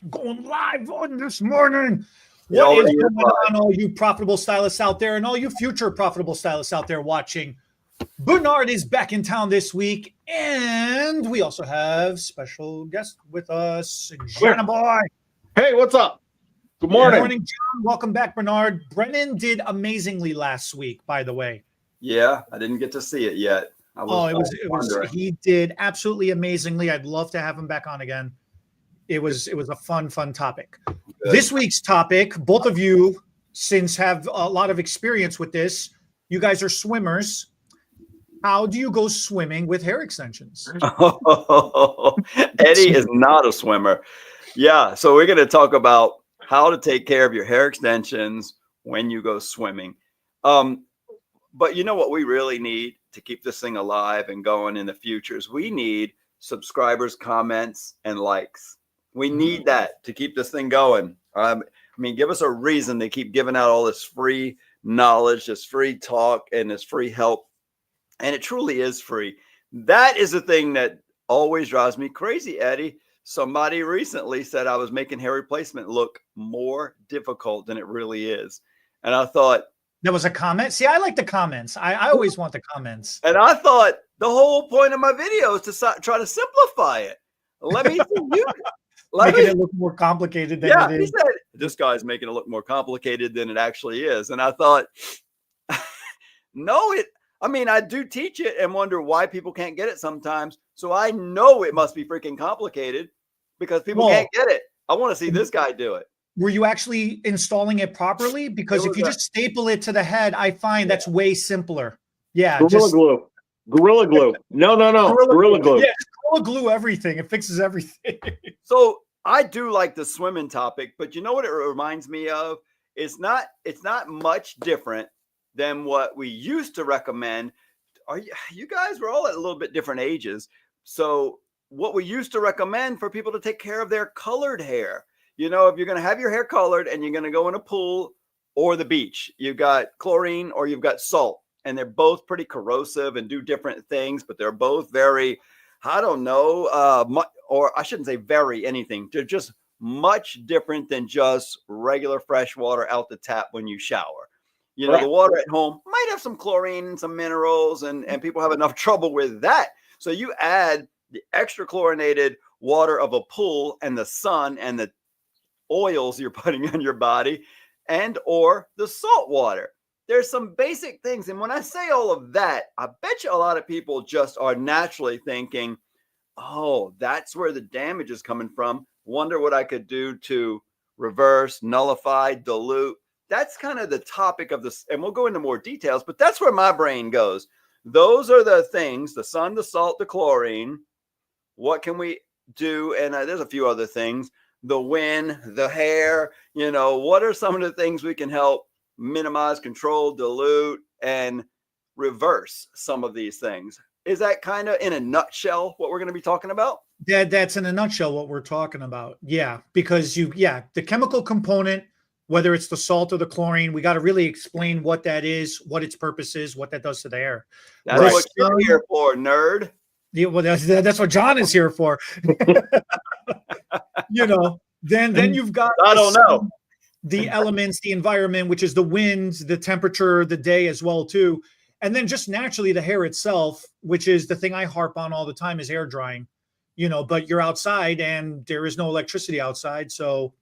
Going live on this morning. It What is already is going live. on, all you profitable stylists out there and all you future profitable stylists out there watching? Bernard is back in town this week, and we also have special guest with us, Jana Boy. Hey, what's up? Good Good morning. morning, John. Welcome back, Bernard. Brennan did amazingly last week, by the way. Yeah, I didn't get to see it yet. He did absolutely amazingly. I'd love to have him back on again. It was a fun topic. Good. This week's topic, both of you, since have a lot of experience with this, you guys are swimmers. How do you go swimming with hair extensions? Eddie is not a swimmer. Yeah, so we're going to talk about how to take care of your hair extensions when you go swimming. But you know what we really need to keep this thing alive and going in the future is we need subscribers, comments, and likes. We need that to keep this thing going. I mean, give us a reason to keep giving out all this free knowledge, this free talk, and this free help. And it truly is free. That is the thing that always drives me crazy, Eddie. Somebody recently said I was making hair replacement look more difficult than it really is. And I thought, there was a comment. See, I like the comments. I always want the comments. And I thought the whole point of my video is to try to simplify it. Let me see you. Making it look more complicated than it is. He said, this guy's making it look more complicated than it actually is. And I thought, no, I do teach it and wonder why people can't get it sometimes. So I know it must be freaking complicated because people can't get it. I want to see this guy do it. Were you actually installing it properly? Because if you just staple it to the head, I find that's way simpler. Yeah. Gorilla glue. No. Gorilla glue. Yeah, Gorilla glue everything. It fixes everything. So I do like the swimming topic, but you know what it reminds me of? It's not much different than what we used to recommend. You guys were all at a little bit different ages. So what we used to recommend for people to take care of their colored hair. You know, if you're going to have your hair colored and you're going to go in a pool or the beach, you've got chlorine or you've got salt, and they're both pretty corrosive and do different things, but they're both very, I don't know, or I shouldn't say very anything. They're just much different than just regular fresh water out the tap when you shower. You know, the water at home might have some chlorine and some minerals, and people have enough trouble with that. So you add the extra chlorinated water of a pool and the sun and the oils you're putting on your body and or the salt water. There's some basic things. And when I say all of that, I bet you a lot of people just are naturally thinking, oh, that's where the damage is coming from. Wonder what I could do to reverse, nullify, dilute. That's kind of the topic of this. And we'll go into more details, but that's where my brain goes. Those are the things, the sun, the salt, the chlorine. What can we do? And there's a few other things. The wind, the hair, you know, what are some of the things we can help minimize, control, dilute, and reverse some of these things? Is that kind of in a nutshell what we're going to be talking about? That's in a nutshell what we're talking about. Yeah, because the chemical component, whether it's the salt or the chlorine, we got to really explain what that is, what its purpose is, what that does to the hair. That's what you're here for, nerd. Yeah, well, that's what John is here for. You know, then you've got the elements, the environment, which is the wind, the temperature, the day as well too, and then just naturally the hair itself, which is the thing I harp on all the time, is air drying. You know, but you're outside and there is no electricity outside, so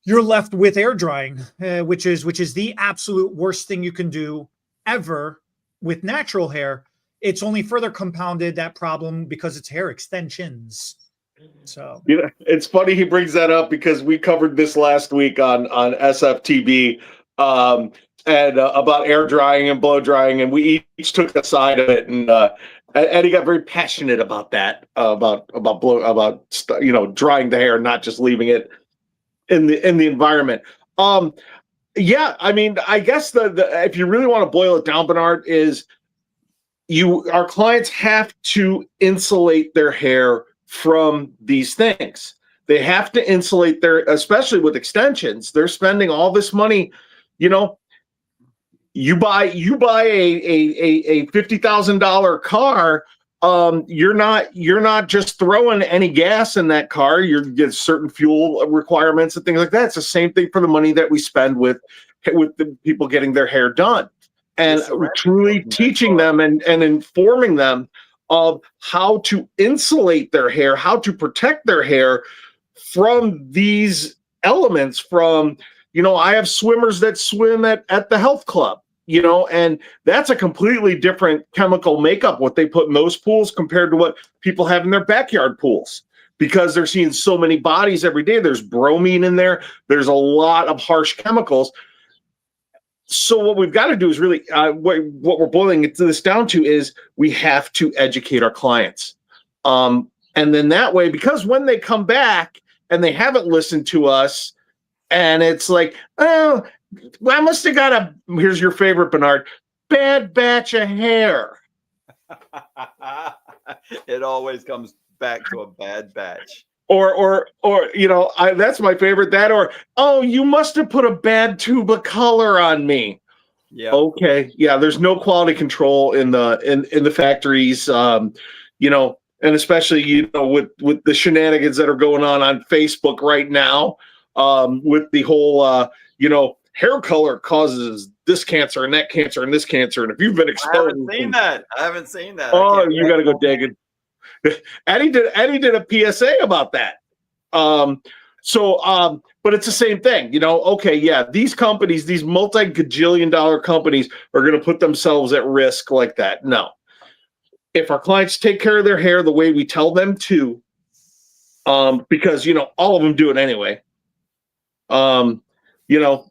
you're left with air drying, which is the absolute worst thing you can do ever with natural hair. It's only further compounded that problem because it's hair extensions. So it's funny he brings that up because we covered this last week on SFTB and about air drying and blow drying, and we each took a side of it, and Eddie got very passionate about that, about drying the hair, not just leaving it in the environment. Yeah, I mean, I guess the if you really want to boil it down, Bernard, is our clients have to insulate their hair from these things. They have to insulate especially with extensions. They're spending all this money. You know, you buy a $50,000 car, you're not just throwing any gas in that car. You get certain fuel requirements and things like that. It's the same thing for the money that we spend with the people getting their hair done, and truly teaching them and informing them of how to insulate their hair, how to protect their hair from these elements. From, I have swimmers that swim at the health club, and that's a completely different chemical makeup, what they put in those pools compared to what people have in their backyard pools, because they're seeing so many bodies every day. There's bromine in there. There's a lot of harsh chemicals. So what we've got to do is really, what we're boiling this down to is we have to educate our clients. And then that way, because when they come back and they haven't listened to us, and it's like, oh, I must have got here's your favorite, Bernard, bad batch of hair. It always comes back to a bad batch. Or that's my favorite. That, or, oh, you must have put a bad tube of color on me. Yeah. Okay. Yeah. There's no quality control in the factories. And especially, with the shenanigans that are going on Facebook right now, with the whole, hair color causes this cancer and that cancer and this cancer. And if you've been exposed, I haven't seen that. Oh, you got to go digging. Eddie did a PSA about that. But it's the same thing, okay, yeah, these companies, these multi-gajillion-dollar companies are going to put themselves at risk like that. No. If our clients take care of their hair the way we tell them to, because, all of them do it anyway.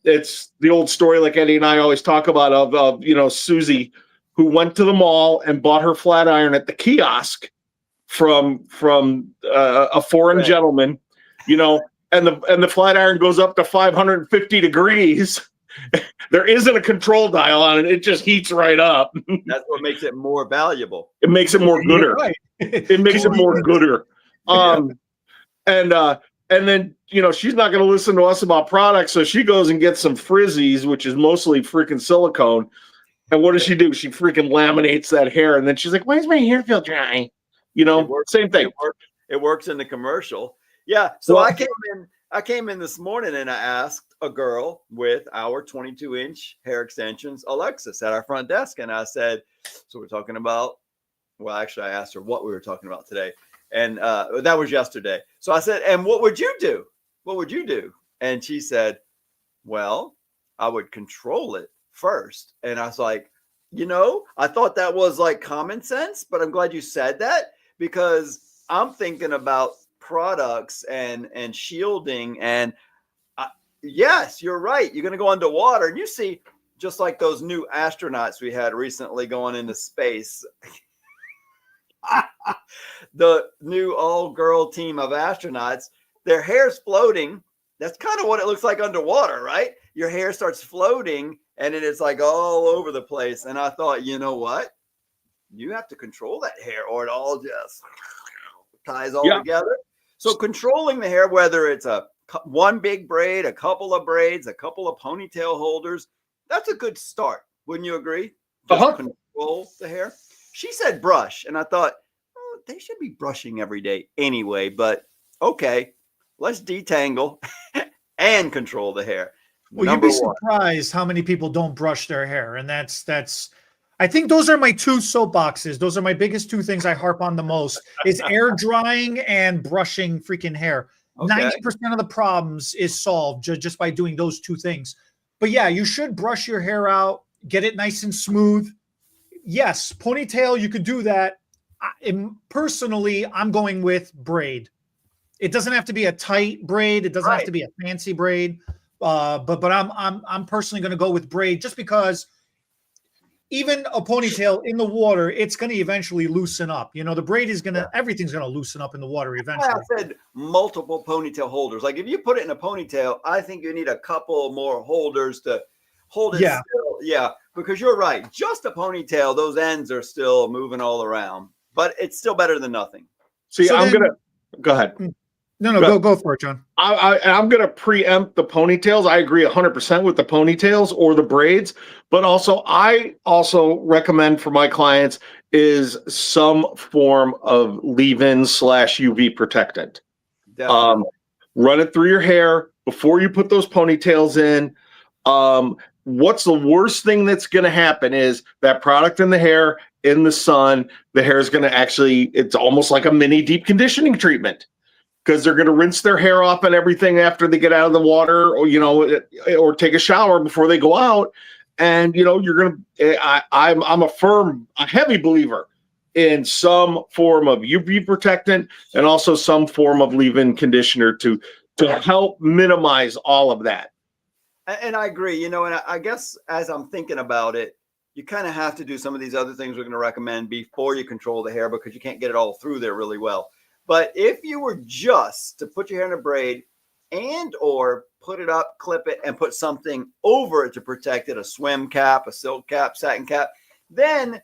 It's the old story, like Eddie and I always talk about, of Susie, who went to the mall and bought her flat iron at the kiosk from a foreign gentleman, and the flat iron goes up to 550 degrees. There isn't a control dial on it. It just heats right up. That's what makes it more valuable. It makes it more gooder. Right. It makes it more gooder. And then, she's not going to listen to us about products. So she goes and gets some Frizzies, which is mostly freaking silicone. And what does she do? She freaking laminates that hair. And then she's like, why does my hair feel dry? Same thing. It works in the commercial. Yeah. So I came in this morning and I asked a girl with our 22-inch hair extensions, Alexis, at our front desk. And I said, so we're talking about, well, actually, I asked her what we were talking about today. And that was yesterday. So I said, and what would you do? What would you do? And she said, well, I would control it first. And I was like, I thought that was like common sense, but I'm glad you said that, because I'm thinking about products and shielding. And yes, you're right. You're going to go underwater, and you see, just like those new astronauts we had recently going into space, the new all-girl team of astronauts, their hair's floating. That's kind of what it looks like underwater, right? Your hair starts floating, and it is like all over the place. And I thought, you know what? You have to control that hair, or it all just ties all together. So controlling the hair, whether it's one big braid, a couple of braids, a couple of ponytail holders, that's a good start. Wouldn't you agree? Just control the hair. She said brush, and I thought, oh, they should be brushing every day anyway. But okay, let's detangle and control the hair. Well, you'd be surprised how many people don't brush their hair, and that's. I think those are my two soapboxes. Those are my biggest two things I harp on the most: is air drying and brushing freaking hair. 90% of the problems is solved just by doing those two things. But yeah, you should brush your hair out, get it nice and smooth. Yes, ponytail, you could do that. Personally, I'm going with braid. It doesn't have to be a tight braid. It doesn't have to be a fancy braid. But I'm personally going to go with braid, just because even a ponytail in the water, it's going to eventually loosen up. The braid is going to, everything's going to loosen up in the water eventually. I said multiple ponytail holders. Like if you put it in a ponytail, I think you need a couple more holders to hold it still. Yeah, because you're right. Just a ponytail, those ends are still moving all around, but it's still better than nothing. See, so go ahead. No, go for it, John. I'm going to preempt the ponytails. I agree 100% with the ponytails or the braids, but I also recommend for my clients is some form of leave-in / UV protectant. Definitely. Run it through your hair before you put those ponytails in. What's the worst thing that's going to happen is that product in the hair, in the sun, the hair is going to actually, it's almost like a mini deep conditioning treatment, because they're going to rinse their hair off and everything after they get out of the water, or, or take a shower before they go out. And, you're going to, I'm a heavy believer in some form of UV protectant and also some form of leave-in conditioner to help minimize all of that. And I agree, and I guess as I'm thinking about it, you kind of have to do some of these other things we're going to recommend before you control the hair, because you can't get it all through there really well. But if you were just to put your hair in a braid and or put it up, clip it, and put something over it to protect it, a swim cap, a silk cap, satin cap, then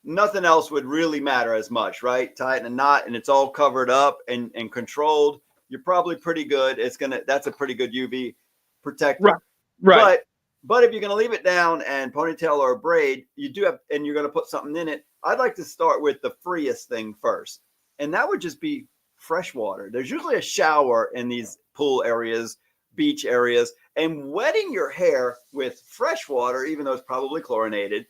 nothing else would really matter as much, right? Tighten a knot and it's all covered up and controlled. You're probably pretty good. That's a pretty good UV protector. Right. But if you're going to leave it down and ponytail or a braid, and you're going to put something in it, I'd like to start with the freest thing first. And that would just be fresh water. There's usually a shower in these pool areas, beach areas, and wetting your hair with fresh water, even though it's probably chlorinated,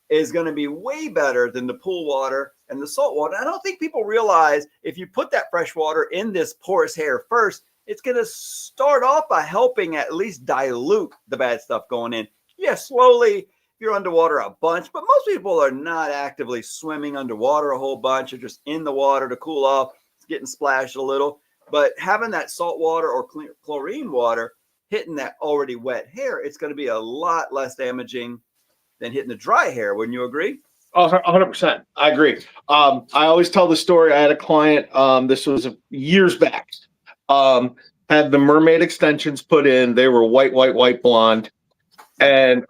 is going to be way better than the pool water and the salt water. I don't think people realize if you put that fresh water in this porous hair first, it's going to start off by helping at least dilute the bad stuff going in. Yeah, slowly, you're underwater a bunch, but most people are not actively swimming underwater a whole bunch. They're just in the water to cool off. It's getting splashed a little. But having that salt water or chlorine water hitting that already wet hair, it's going to be a lot less damaging than hitting the dry hair. Wouldn't you agree? 100%. I agree. I always tell the story. I had a client, this was years back, had the mermaid extensions put in. They were white blonde. And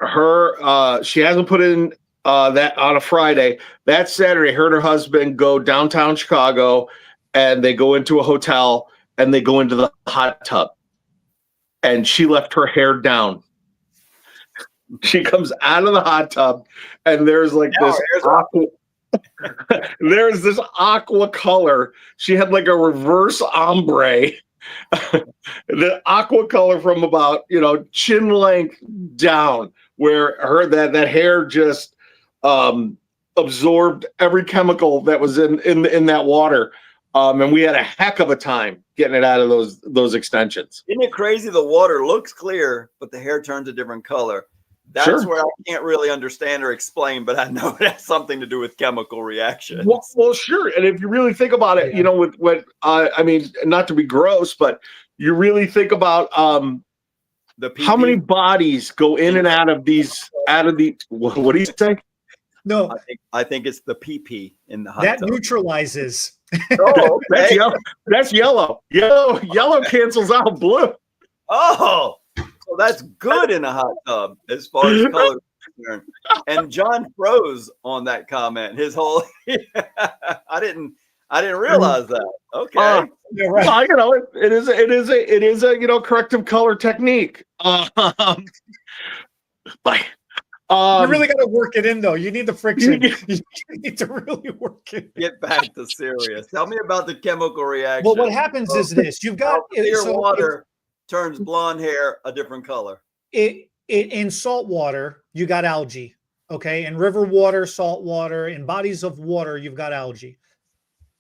she hasn't put in that on a Friday. That Saturday, her and her husband go downtown Chicago, and they go into a hotel and they go into the hot tub. And she left her hair down. She comes out of the hot tub, and there's like there's this aqua color. She had like a reverse ombre. The aqua color from about chin length down, where that hair just absorbed every chemical that was in that water, and we had a heck of a time getting it out of those extensions. Isn't it crazy? The water looks clear, but the hair turns a different color. That's where I can't really understand or explain, but I know it has something to do with chemical reactions. Well, sure. And if you really think about it, with what I mean, not to be gross, but you really think about how many bodies go in and out of these. What do you say? No, I think it's the PP in the hot tub. That neutralizes. Oh, okay. That's yellow. That's yellow. Yellow cancels out blue. Oh. So that's good in a hot tub as far as color is concerned. And John froze on that comment. His whole I didn't realize that. Okay. You're right. It is a corrective color technique. You really got to work it in, though. You need the friction. You need to really work it. Get back to serious. Tell me about the chemical reaction. Well, what happens is this: you've got clear water turns blonde hair a different color. In salt water, you got algae. Okay, in river water, salt water, in bodies of water, you've got algae.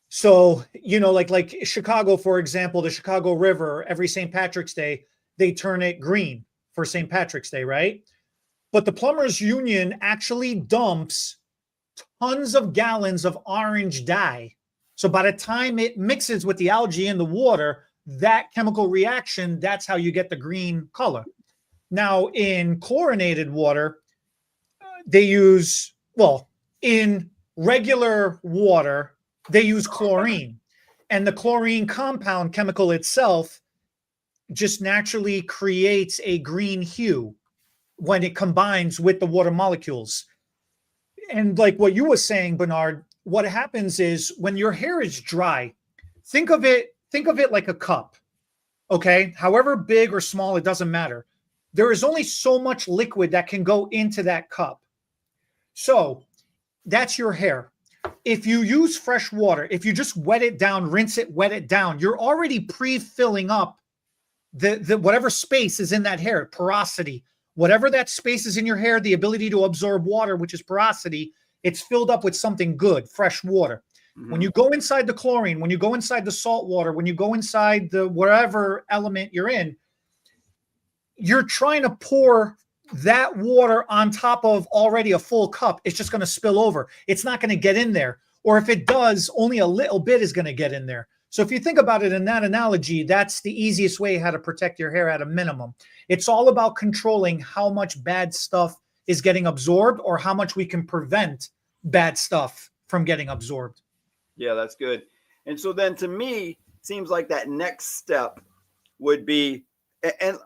So like Chicago, for example, the Chicago River, every St. Patrick's Day, they turn it green for St. Patrick's Day, right? But the Plumbers Union actually dumps tons of gallons of orange dye. So by the time it mixes with the algae in the water, that chemical reaction, that's how you get the green color. Now, in chlorinated water, they use, in regular water, they use chlorine. And the chlorine compound chemical itself just naturally creates a green hue when it combines with the water molecules. And like what you were saying, Bernard, what happens is when your hair is dry, think of it like a cup, okay? However big or small, it doesn't matter. There is only so much liquid that can go into that cup. So that's your hair. if you use fresh water, if you just wet it down, rinse it, wet it down, you're already pre-filling up the whatever space is in that hair, porosity, whatever that space is in your hair, the ability to absorb water, which is porosity, it's filled up with something good, fresh water. Mm-hmm. When you go inside the chlorine, when you go inside the salt water, when you go inside the whatever element you're in, you're trying to pour that water on top of already a full cup. It's just going to spill over. It's not going to get in there. Or if it does, only a little bit is going to get in there. So if you think about it in that analogy, that's the easiest way how to protect your hair at a minimum. It's all about controlling how much bad stuff is getting absorbed or how much we can prevent bad stuff from getting absorbed. Yeah, that's good. And so then to me, it seems like that next step would be, and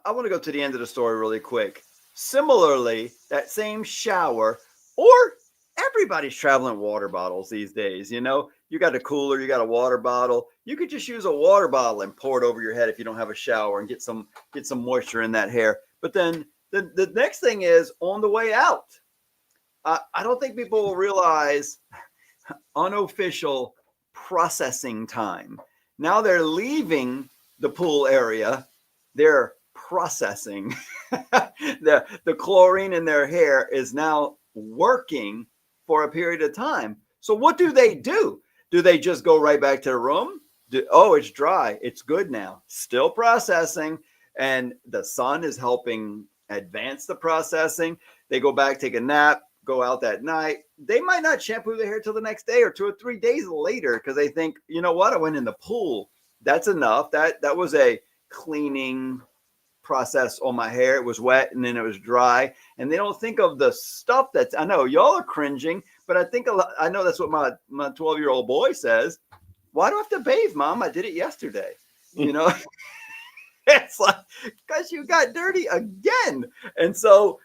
I want to go to the end of the story really quick. Similarly, that same shower, or everybody's traveling water bottles these days. You know, you got a cooler, you got a water bottle. You could just use a water bottle and pour it over your head if you don't have a shower and get some moisture in that hair. But then the next thing is on the way out. I don't think people will realize unofficial processing time. Now they're leaving the pool area. They're processing. the chlorine in their hair is now working for a period of time. So what do? Do they just go right back to the room? It's dry. It's good now. Still processing. And the sun is helping advance the processing. They go back, take a nap, go out that night. They might not shampoo their hair till the next day or 2 or 3 days later because they think, you know what? I went in the pool. That's enough. That was a cleaning process on my hair. It was wet and then it was dry. And they don't think of the stuff that's, I know y'all are cringing, but I know that's what my 12-year-old boy says. Why do I have to bathe, Mom? I did it yesterday. You know, it's like, because you got dirty again. And so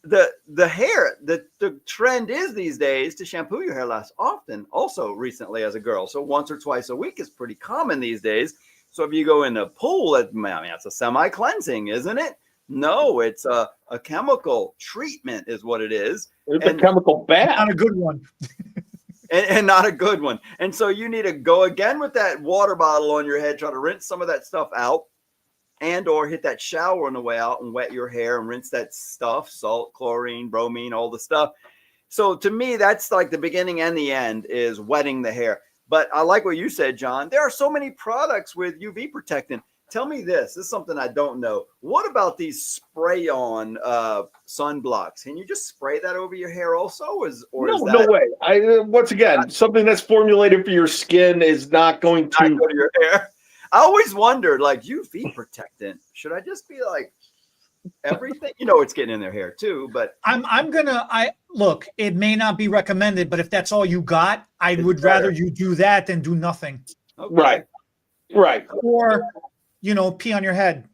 the hair, the trend is these days to shampoo your hair less often, also recently as a girl. So once or twice a week is pretty common these days. So if you go in a pool, it's a semi-cleansing, isn't it? No, it's a chemical treatment is what it is. It's a chemical bath. Not a good one. and not a good one. And so you need to go again with that water bottle on your head, try to rinse some of that stuff out, and or hit that shower on the way out and wet your hair and rinse that stuff, salt, chlorine, bromine, all the stuff. So to me, that's like the beginning and the end is wetting the hair. But I like what you said, John. There are so many products with UV protectant. Tell me this is something I don't know. What about these spray-on sunblocks? Can you just spray that over your hair also? No way. Once again, something that's formulated for your skin is not going to go to your hair. I always wondered, like, UV protectant. Should I just be like everything? You know, it's getting in their hair too. But look. It may not be recommended, but if that's all you got, I would rather you do that than do nothing. Okay. Right. Or, pee on your head.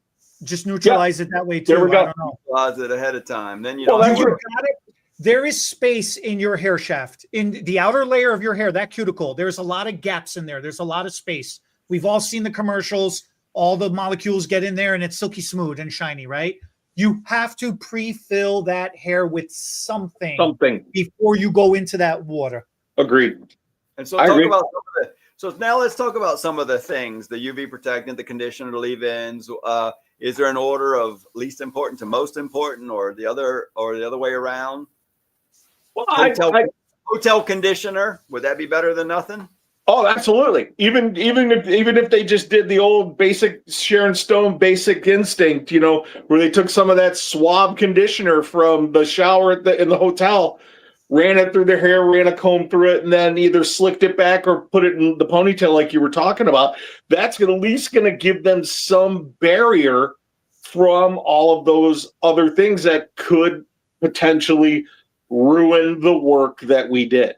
Just neutralize it that way too. There we go. I don't know. Neutralize it ahead of time. Then there is space in your hair shaft, in the outer layer of your hair, that cuticle. There's a lot of gaps in there. There's a lot of space. We've all seen the commercials. All the molecules get in there and it's silky smooth and shiny, right? You have to pre-fill that hair with something before you go into that water. Agreed. And so now let's talk about some of the things, the UV protectant, the conditioner, the leave-ins. Is there an order of least important to most important, or the other way around? Well, hotel conditioner, would that be better than nothing? Oh, absolutely. Even if they just did the old basic Sharon Stone basic instinct, where they took some of that suave conditioner from the shower in the hotel, ran it through their hair, ran a comb through it, and then either slicked it back or put it in the ponytail like you were talking about. That's at least going to give them some barrier from all of those other things that could potentially ruin the work that we did.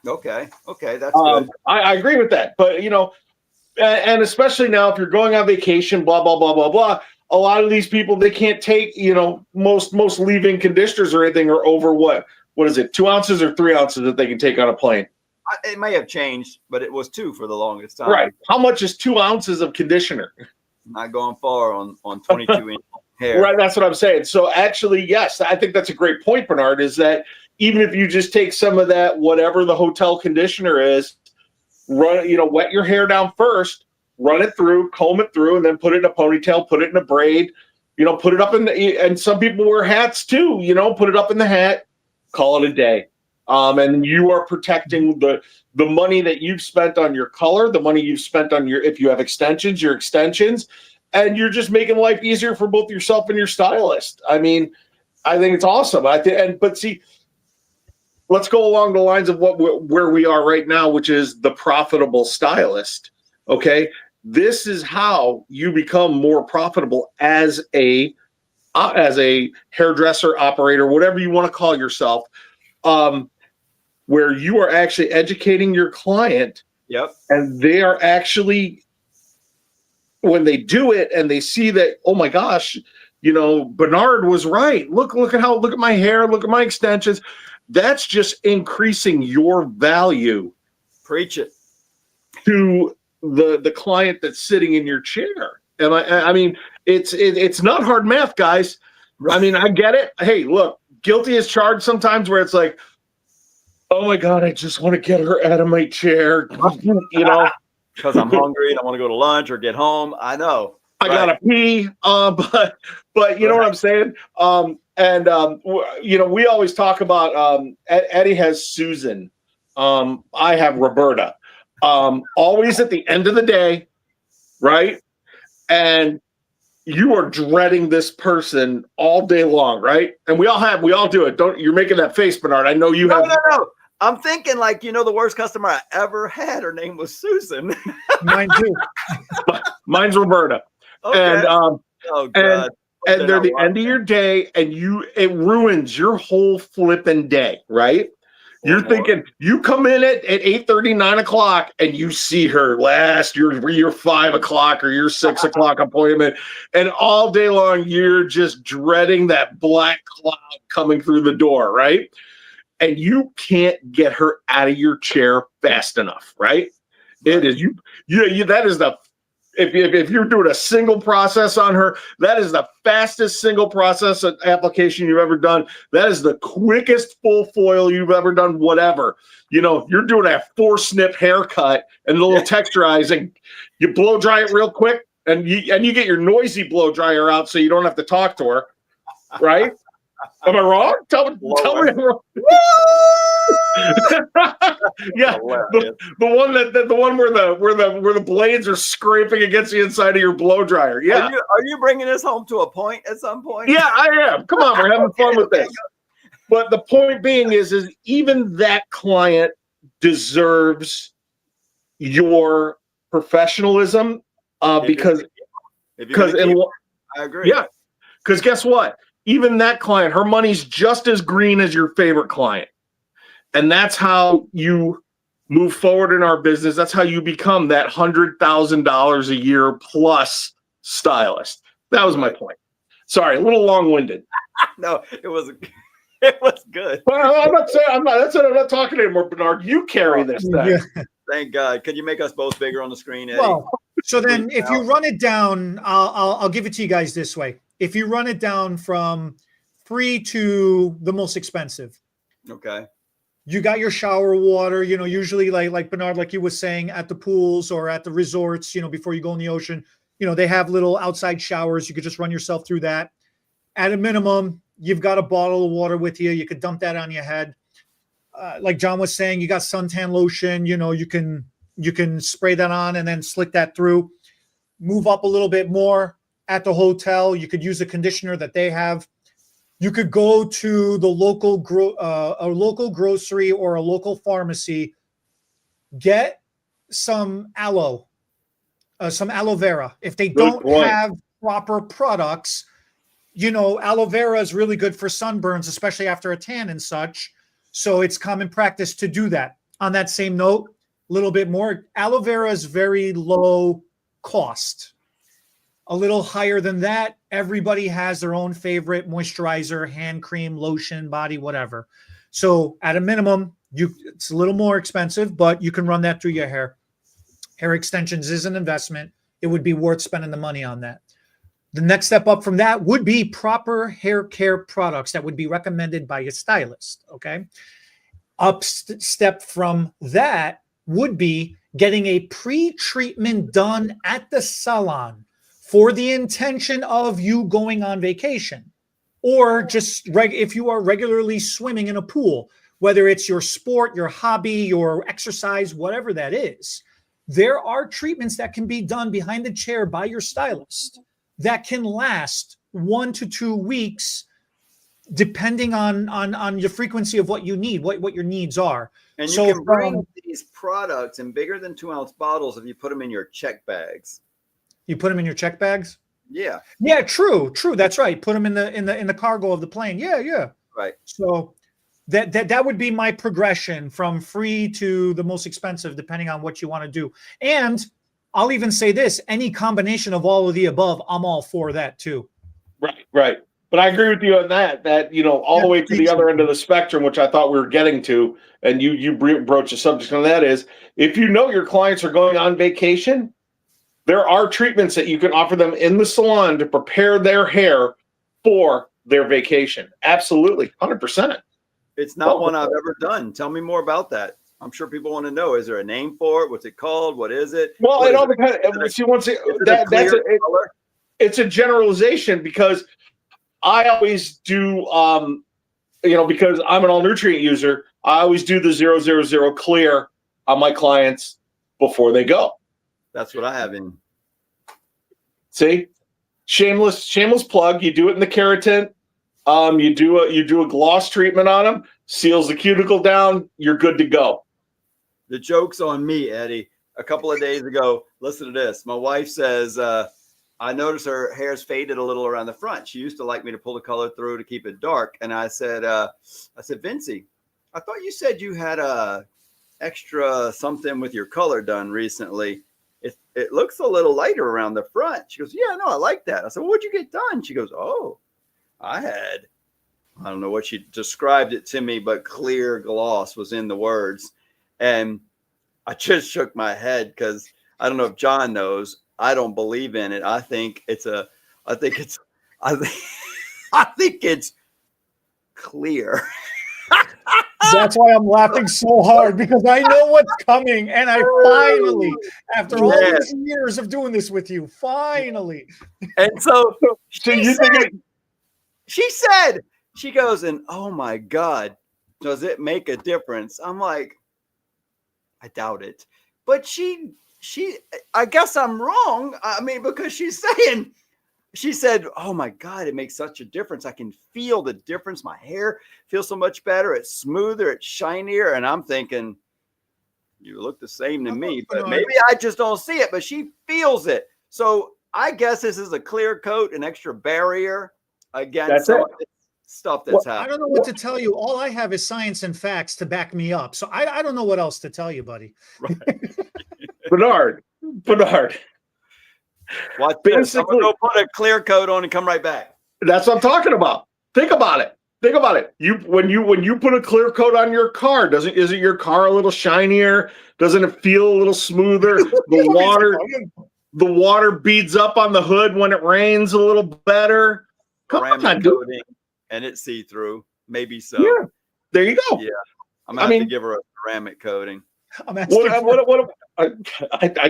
Okay, that's good. I agree with that, but and especially now if you're going on vacation, blah blah blah blah blah. A lot of these people, they can't take most leave-in conditioners or anything are over what is it, 2 ounces or 3 ounces that they can take on a plane. It may have changed, but it was 2 for the longest time. Right? How much is 2 ounces of conditioner? Not going far on 22 inch hair. Right, that's what I'm saying. So actually, yes, I think that's a great point, Bernard. Is that even if you just take some of that, whatever the hotel conditioner is, wet your hair down first, run it through, comb it through, and then put it in a ponytail, put it in a braid, put it up and some people wear hats too, put it up in the hat, call it a day. And you are protecting the money that you've spent on your color, the money you've spent on if you have extensions, your extensions, and you're just making life easier for both yourself and your stylist. I mean, I think it's awesome. But see, let's go along the lines of where we are right now, which is the profitable stylist. Okay. This is how you become more profitable as a hairdresser, operator, whatever you want to call yourself, where you are actually educating your client. Yep. And they are actually, when they do it and they see that, oh my gosh, Bernard was right. Look at my hair, look at my extensions. That's just increasing your value. Preach it. To the client that's sitting in your chair. And I mean, it's not hard math, guys. I mean, I get it. Hey, look, guilty as charged sometimes where it's like, oh my God, I just want to get her out of my chair. Because I'm hungry and I want to go to lunch or get home. I know. I gotta pee. But you know what I'm saying? We always talk about Eddie has Susan. I have Roberta. Always at the end of the day, right? And you are dreading this person all day long, right? And we all do it. You're making that face, Bernard. I know you have. No. I'm thinking the worst customer I ever had, her name was Susan. Mine too. Mine's Roberta. Okay. And oh God. And they're the end of your day, and it ruins your whole flipping day, right? You're thinking, you come in at 8:30, 9 o'clock, and you see her your 5 o'clock or your 6 o'clock appointment, and all day long, you're just dreading that black cloud coming through the door, right? And you can't get her out of your chair fast enough, right? It is that is if you're doing a single process on her, that is the fastest single process application you've ever done. That is the quickest full foil you've ever done, whatever. You're doing a 4-snip haircut and a little texturizing. You blow dry it real quick and you get your noisy blow dryer out so you don't have to talk to her, right? Am I wrong? Tell me I'm wrong. Yeah, the one where the blades are scraping against the inside of your blow dryer. Yeah. Are you bringing this home to a point at some point? Yeah, I am. Come on, we're having fun with this. But the point being is even that client deserves your professionalism because I agree. Yeah, because guess what? Even that client, her money's just as green as your favorite client. And that's how you move forward in our business. That's how you become that $100,000 a year plus stylist. That was my point. Sorry, a little long-winded. No, it was good. Well, I'm not talking anymore, Bernard. You carry this thing. Yeah. Thank God. Could you make us both bigger on the screen, Eddie? Well, so then if you run it down, I'll give it to you guys this way. If you run it down from free to the most expensive. Okay. You got your shower water, usually like Bernard, like you were saying, at the pools or at the resorts, before you go in the ocean, they have little outside showers. You could just run yourself through that. At a minimum, you've got a bottle of water with you. You could dump that on your head. Like John was saying, you got suntan lotion, you can spray that on and then slick that through. Move up a little bit more at the hotel. You could use a conditioner that they have. You could go to the local grocery or a local pharmacy, get some aloe vera. If they don't have proper products, aloe vera is really good for sunburns, especially after a tan and such. So it's common practice to do that. On that same note, a little bit more, aloe vera is very low cost. A little higher than that, everybody has their own favorite moisturizer, hand cream, lotion, body, whatever. So at a minimum, it's a little more expensive, but you can run that through your hair. Hair extensions is an investment. It would be worth spending the money on that. The next step up from that would be proper hair care products that would be recommended by a stylist. Okay. Step from that would be getting a pre-treatment done at the salon for the intention of you going on vacation, or just if you are regularly swimming in a pool, whether it's your sport, your hobby, your exercise, whatever that is. There are treatments that can be done behind the chair by your stylist that can last 1 to 2 weeks, depending on your frequency of what you need, what your needs are. And you can bring these products in bigger than 2-ounce bottles if you put them in your check bags. You put them in your check bags? Yeah. Yeah, true. That's right. Put them in the cargo of the plane. Yeah. Right. So that would be my progression from free to the most expensive, depending on what you want to do. And I'll even say this: any combination of all of the above, I'm all for that too. Right. But I agree with you on that, all the way to the other end of the spectrum, which I thought we were getting to, and you broached a subject on that, is if you know your clients are going on vacation, there are treatments that you can offer them in the salon to prepare their hair for their vacation. Absolutely, 100%. It's not one I've ever done. Tell me more about that. I'm sure people want to know. Is there a name for it? What's it called? What is it? Well, it all depends. It's a generalization, because I always do, because I'm an all-nutrient user, I always do the 000 clear on my clients before they go. That's what I have in. See, shameless plug. You do it in the keratin. You do a gloss treatment on them, seals the cuticle down. You're good to go. The joke's on me, Eddie. A couple of days ago, listen to this. My wife says, I noticed her hair's faded a little around the front. She used to like me to pull the color through to keep it dark. And I said, Vincey, I thought you said you had a extra something with your color done recently. It looks a little lighter around the front. She goes, yeah, no, I like that. I said, well, what'd you get done? She goes, oh, I don't know what she described it to me, but clear gloss was in the words. And I just shook my head, because I don't know if John knows. I don't believe in it. I think it's clear. That's why I'm laughing so hard, because I know what's coming, and I finally, after all these years of doing this with you, finally. And so she goes, and oh my God, does it make a difference? I'm like, I doubt it. But I guess I'm wrong. I mean, because she said, oh my God, it makes such a difference. I can feel the difference. My hair feels so much better. It's smoother, it's shinier. And I'm thinking, you look the same to me, but maybe I just don't see it, but she feels it. So I guess this is a clear coat, an extra barrier against stuff that's happening. I don't know what to tell you. All I have is science and facts to back me up. So I don't know what else to tell you, buddy. Right. Bernard. Watch this. I'm gonna go put a clear coat on and come right back. That's what I'm talking about. Think about it. When you put a clear coat on your car, isn't your car a little shinier? Doesn't it feel a little smoother? The water beads up on the hood when it rains a little better. Come on, coating, and it's see-through. Maybe so. Yeah. There you go. Yeah. I'm gonna have to give her a ceramic coating. I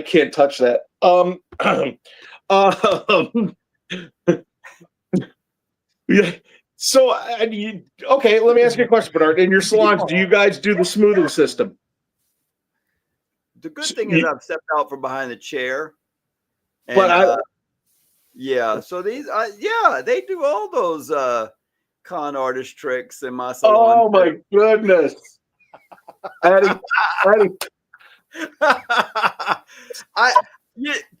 can't touch that. Yeah. So, okay, let me ask you a question, Bernard. In your salons, do you guys do the smoothing system? The good thing is I've stepped out from behind the chair. And, but so these, they do all those con artist tricks in my salon. Oh my goodness, Eddie.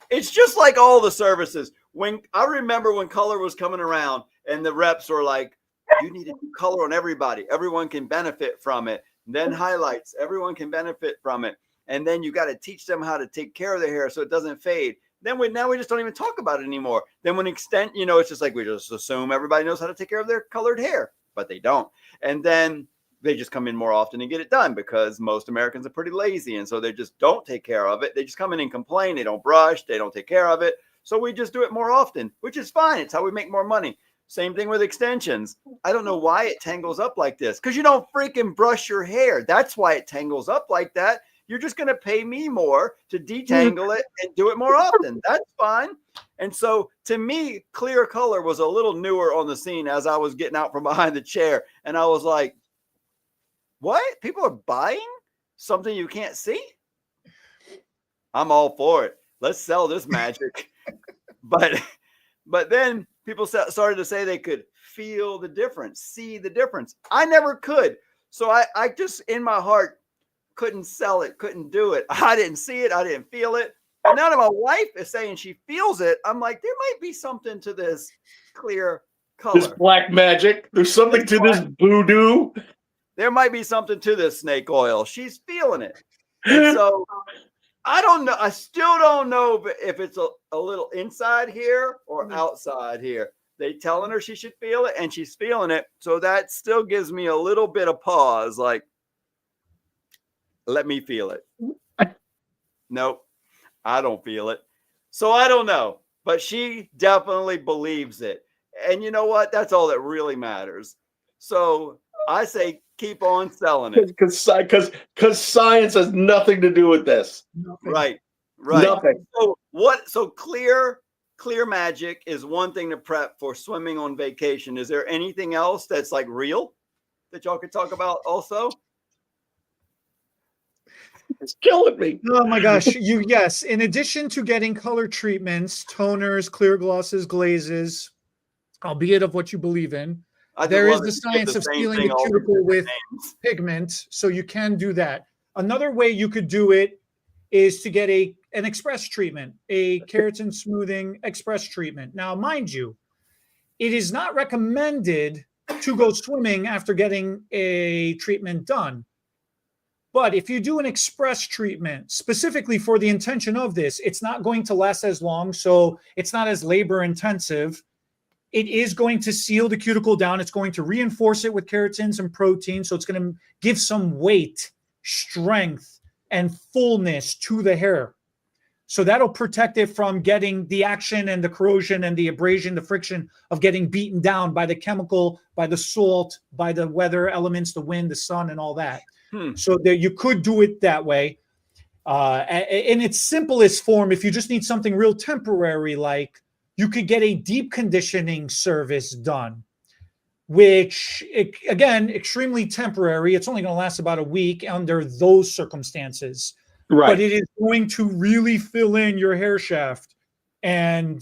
It's just like all the services. When I remember when color was coming around, and the reps were like, you need to do color on everybody. Everyone can benefit from it. And then highlights, everyone can benefit from it. And then you got to teach them how to take care of their hair so it doesn't fade. Then we just don't even talk about it anymore. Then when extent, it's just like we just assume everybody knows how to take care of their colored hair, but they don't. And then they just come in more often and get it done, because most Americans are pretty lazy. And so they just don't take care of it. They just come in and complain. They don't brush. They don't take care of it. So we just do it more often, which is fine. It's how we make more money. Same thing with extensions. I don't know why it tangles up like this, because you don't freaking brush your hair. That's why it tangles up like that. You're just going to pay me more to detangle it and do it more often. That's fine. And so to me, clear color was a little newer on the scene as I was getting out from behind the chair. And I was like, what? People are buying something you can't see? I'm all for it. Let's sell this magic. But then people started to say they could feel the difference, see the difference. I never could. So I just, in my heart, couldn't sell it, couldn't do it. I didn't see it. I didn't feel it. And now that my wife is saying she feels it, I'm like, there might be something to this clear color. This black magic. There's something to this voodoo. There might be something to this snake oil. She's feeling it. And so I don't know. I still don't know if it's a little inside here or outside here. They telling her she should feel it, and she's feeling it. So that still gives me a little bit of pause. Like, let me feel it. Nope, I don't feel it. So I don't know, but she definitely believes it. And you know what? That's all that really matters. So I say keep on selling it. Because science has nothing to do with this. Nothing. Right. Nothing. So clear magic is one thing to prep for swimming on vacation. Is there anything else that's like real that y'all could talk about also? It's killing me. Oh my gosh. Yes. In addition to getting color treatments, toners, clear glosses, glazes, albeit of what you believe in, there is the science of sealing the cuticle with pigment. So you can do that. Another way you could do it is to get an express treatment, a keratin smoothing express treatment. Now, mind you, it is not recommended to go swimming after getting a treatment done. But if you do an express treatment specifically for the intention of this, it's not going to last as long. So it's not as labor intensive. It is going to seal the cuticle down. It's going to reinforce it with keratins and proteins. So it's going to give some weight, strength, and fullness to the hair. So that'll protect it from getting the action and the corrosion and the abrasion, the friction of getting beaten down by the chemical, by the salt, by the weather elements, the wind, the sun, and all that. So that you could do it that way. In its simplest form, if you just need something real temporary, like you could get a deep conditioning service done, which, again, extremely temporary. It's only going to last about a week under those circumstances. Right. But it is going to really fill in your hair shaft and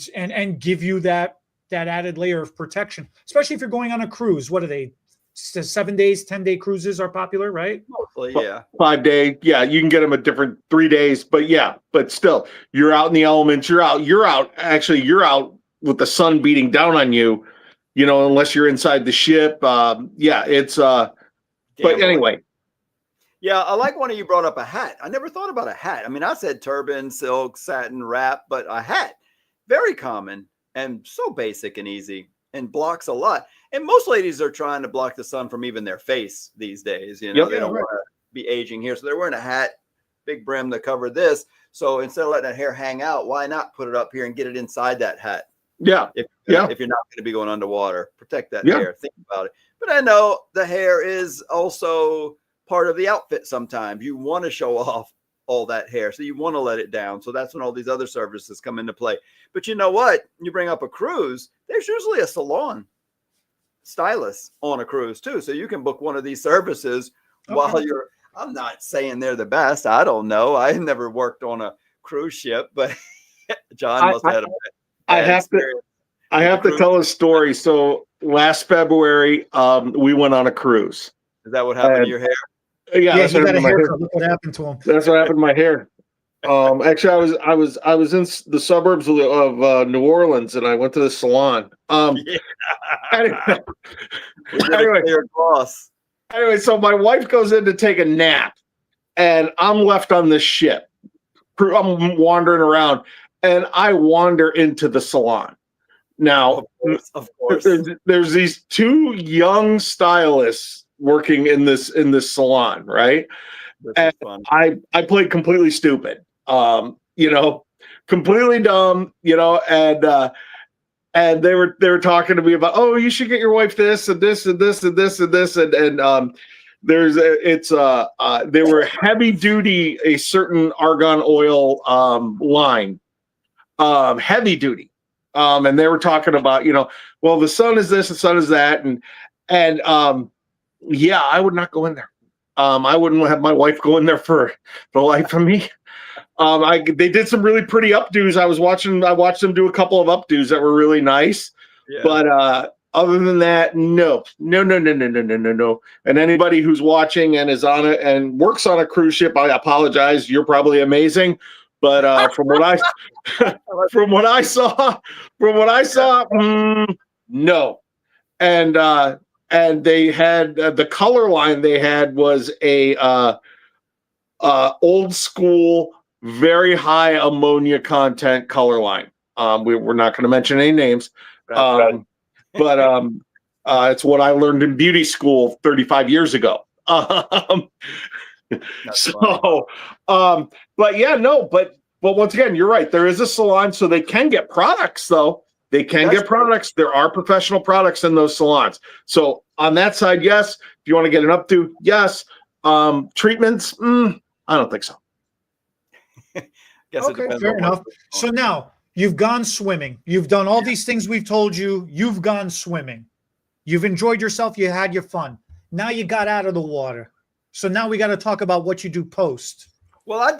give you that added layer of protection, especially if you're going on a cruise. What are they? 7 days, 10-day cruises are popular, right? Mostly, yeah. 5 day. Yeah, you can get them at different 3 days, but still, you're out in the elements. You're out. Actually, you're out with the sun beating down on you, unless you're inside the ship. It's but anyway. Yeah, I like one of you brought up a hat. I never thought about a hat. I mean, I said turban, silk, satin, wrap, but a hat, very common and so basic and easy and blocks a lot. And most ladies are trying to block the sun from even their face these days. They don't want to be aging here. So they're wearing a hat, big brim to cover this. So instead of letting that hair hang out, why not put it up here and get it inside that hat? Yeah. If you're not going to be going underwater, protect that hair. Think about it. But I know the hair is also part of the outfit sometimes. You want to show off all that hair, so you want to let it down. So that's when all these other services come into play. But you know what? You bring up a cruise, there's usually a salon stylist on a cruise too. So you can book one of these services while you're, I'm not saying they're the best. I don't know. I never worked on a cruise ship, but John must have had I have to tell a story. So last February, we went on a cruise. Is that what happened to your hair? Yeah, he got a haircut. Look what happened to him. That's what happened to my hair. Actually, I was in the suburbs of New Orleans, and I went to the salon. Anyway, so my wife goes in to take a nap, and I'm left on this ship. I'm wandering around, and I wander into the salon. Now, of course. There's these two young stylists working in this salon, right? And I played completely stupid, completely dumb, and they were talking to me about, oh, you should get your wife this and this and this and this and this and they were heavy duty, a certain argan oil line, heavy duty, and they were talking about, well, the sun is this, the sun is that, and yeah, I would not go in there. I wouldn't have my wife go in there for the life of me. They did some really pretty updos. I watched them do a couple of updos that were really nice. Yeah. But other than that, no. And anybody who's watching and is on it and works on a cruise ship, I apologize. You're probably amazing. But from what I saw, no. And they had the color line they had was a old school, very high ammonia content color line. We're not going to mention any names, but it's what I learned in beauty school 35 years ago. But yeah, no, but once again, you're right. There is a salon, so they can get products, though. They can get products. There are professional products in those salons. So on that side, yes. If you want to get an updo, yes. Treatments, I don't think so. Okay, fair enough. So now you've gone swimming. You've done all these things we've told you. You've gone swimming. You've enjoyed yourself. You had your fun. Now you got out of the water. So now we got to talk about what you do post. Well, I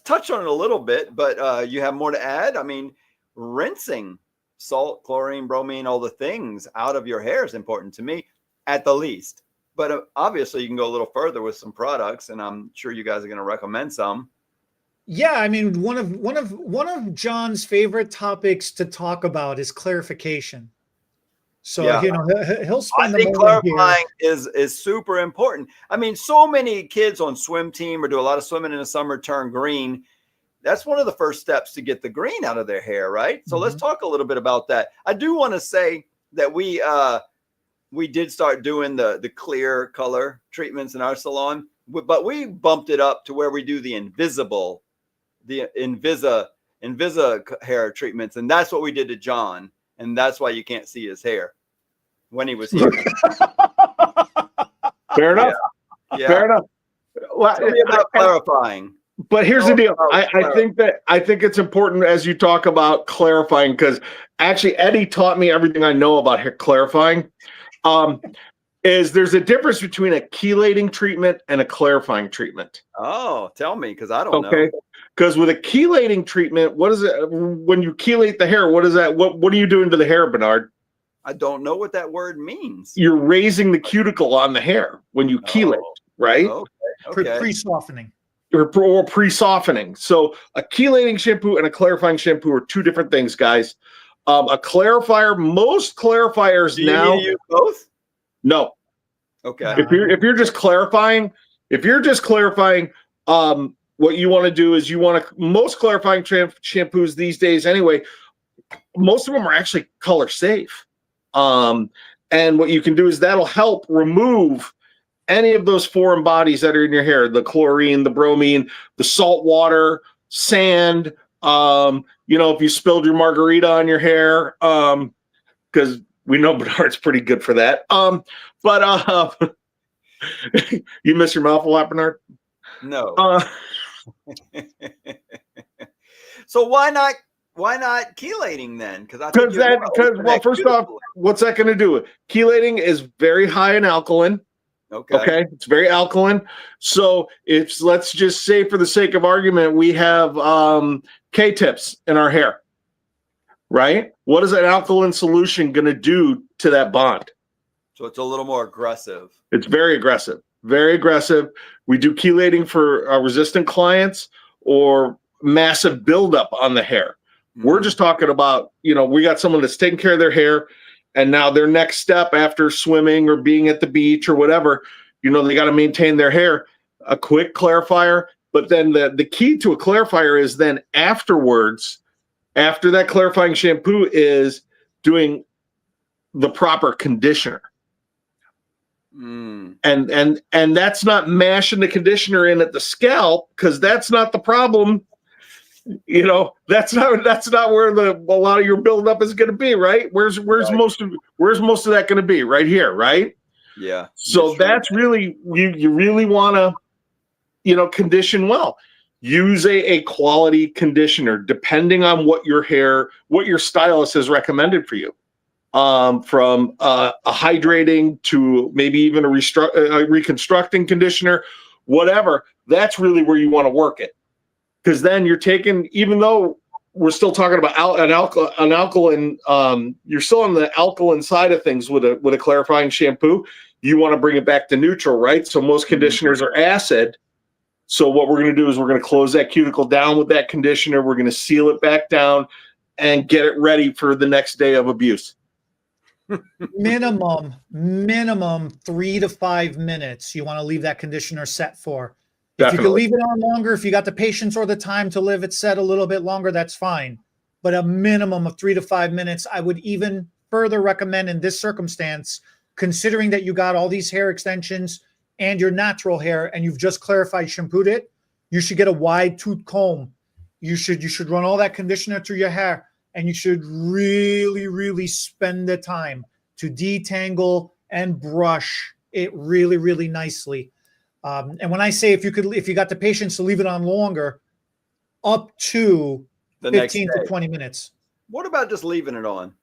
touched on it a little bit, but you have more to add? I mean, rinsing salt, chlorine, bromine, all the things out of your hair is important to me, at the least. But obviously, you can go a little further with some products, and I'm sure you guys are going to recommend some. Yeah, I mean, one of John's favorite topics to talk about is clarification. So he'll spend. I think clarifying is super important. I mean, so many kids on swim team or do a lot of swimming in the summer turn green. That's one of the first steps to get the green out of their hair, right? So let's talk a little bit about that. I do want to say that we did start doing the clear color treatments in our salon, but we bumped it up to where we do the Invisa hair treatments, and that's what we did to John, and that's why you can't see his hair when he was here. Fair enough. Yeah. Fair enough. Well, tell me about clarifying. But here's the deal. I think it's important as you talk about clarifying, because actually Eddie taught me everything I know about hair clarifying. Is there's a difference between a chelating treatment and a clarifying treatment. Oh, tell me, because I don't know. Okay. Because with a chelating treatment, what is it when you chelate the hair? What is that? What are you doing to the hair, Bernard? I don't know what that word means. You're raising the cuticle on the hair when you chelate, right? Okay. Pre-softening. Or pre-softening. So a chelating shampoo and a clarifying shampoo are two different things, guys. A clarifier, most clarifiers do you now need to use both? No. Okay. If you're just clarifying, what you want to do is most clarifying shampoos these days anyway, most of them are actually color safe. And what you can do is that'll help remove any of those foreign bodies that are in your hair, the chlorine, the bromine, the salt water, sand, if you spilled your margarita on your hair, because we know Bernard's pretty good for that. But you miss your mouth a lot, Bernard? No. So why not chelating then? Because first off, what's that going to do? Chelating is very high in alkaline. Okay. It's very alkaline. So let's just say, for the sake of argument, we have K-tips in our hair, right? What is an alkaline solution going to do to that bond? So it's a little more aggressive. It's very aggressive. Very aggressive. We do chelating for resistant clients or massive buildup on the hair. Mm-hmm. We're just talking about, we got someone that's taking care of their hair, and now their next step after swimming or being at the beach or whatever, they got to maintain their hair. A quick clarifier, but then the key to a clarifier is then afterwards, after that clarifying shampoo, is doing the proper conditioner. And that's not mashing the conditioner in at the scalp, because that's not the problem. You know, that's not where a lot of your buildup is going to be, right? Where's most of that going to be? Right here, right? Yeah. So that's really you really want to, you know, condition well. Use a quality conditioner depending on what your stylist has recommended for you. From a hydrating to maybe even a reconstructing conditioner, whatever. That's really where you want to work it, because then you're taking, even though we're still talking about an alkaline, you're still on the alkaline side of things with a clarifying shampoo. You want to bring it back to neutral, right? So most conditioners are acid. So what we're going to do is we're going to close that cuticle down with that conditioner. We're going to seal it back down and get it ready for the next day of abuse. minimum 3 to 5 minutes you want to leave that conditioner set for. If Definitely. you can leave it on longer, if you got the patience or the time to live it set a little bit longer, that's fine. But a minimum of 3 to 5 minutes. I would even further recommend in this circumstance, considering that you got all these hair extensions and your natural hair and you've just clarified, shampooed it, you should get a wide tooth comb. You should run all that conditioner through your hair, and you should really, really spend the time to detangle and brush it really, really nicely. And when I say if you got the patience to leave it on longer, up to the 15 to 20 minutes. What about just leaving it on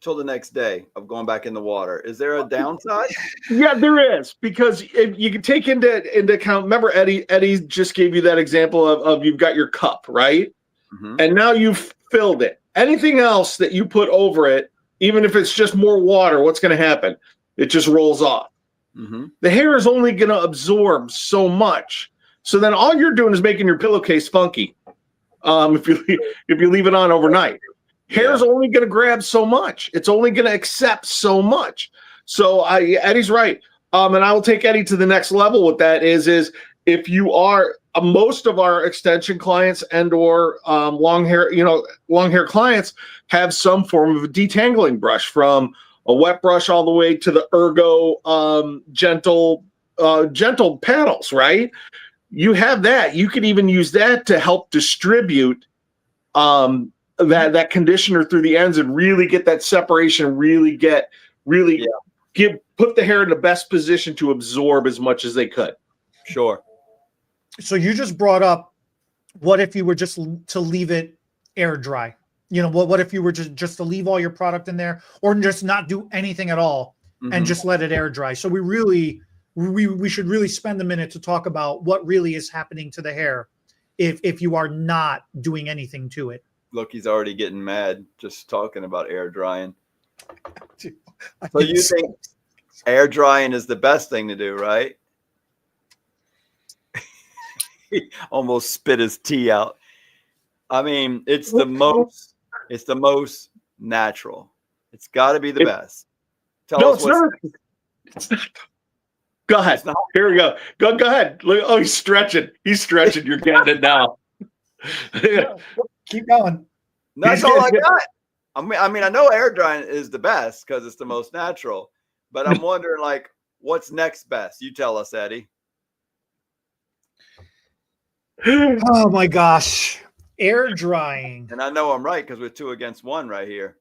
till the next day of going back in the water? Is there a downside? Yeah, there is, because if you can take into account, remember Eddie just gave you that example of you've got your cup, right? Mm-hmm. And now you've filled it. Anything else that you put over it, even if it's just more water, what's going to happen? It just rolls off. Mm-hmm. The hair is only going to absorb so much. So then all you're doing is making your pillowcase funky. If you leave it on overnight, hair's only going to grab so much. It's only going to accept so much. So Eddie's right. And I will take Eddie to the next level with that is if you are most of our extension clients and or long hair clients have some form of a detangling brush, from a wet brush all the way to the ergo gentle panels, right? You have that. You can even use that to help distribute that conditioner through the ends and really get that separation, put the hair in the best position to absorb as much as they could. Sure. So you just brought up, what if you were just to leave it air dry? You know, what if you were just to leave all your product in there, or just not do anything at all and just let it air dry? So we should really spend a minute to talk about what really is happening to the hair if you are not doing anything to it. Look, he's already getting mad just talking about air drying. So you think air drying is the best thing to do, right? He almost spit his tea out. I mean, it's the most natural. It's got to be the best. Tell us it's not. Go ahead. Here we go. Go ahead. Look, oh, he's stretching. You're getting it now. Keep going. That's all I got. I mean, I know air drying is the best because it's the most natural, but I'm wondering, like, what's next best? You tell us, Eddie. Oh my gosh. Air drying. And I know I'm right because we're 2 against 1 right here.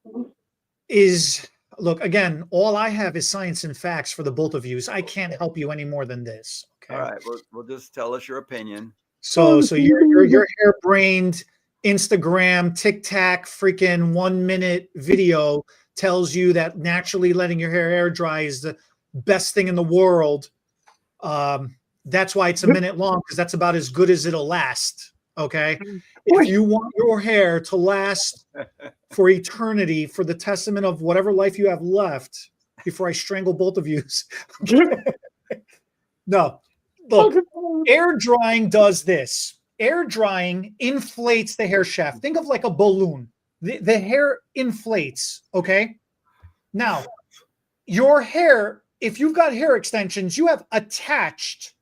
Look, again, all I have is science and facts for the both of you. So I can't help you any more than this. Okay. All right. We'll just tell us your opinion. So your hair-brained Instagram, TikTok, freaking 1 minute video tells you that naturally letting your hair air dry is the best thing in the world. That's why it's a minute long, because that's about as good as it'll last. Okay. If you want your hair to last for eternity, for the testament of whatever life you have left before I strangle both of you. No, look, air drying does this. Air drying inflates the hair shaft. Think of like a balloon. The hair inflates. Okay. Now, your hair, if you've got hair extensions, you have attached,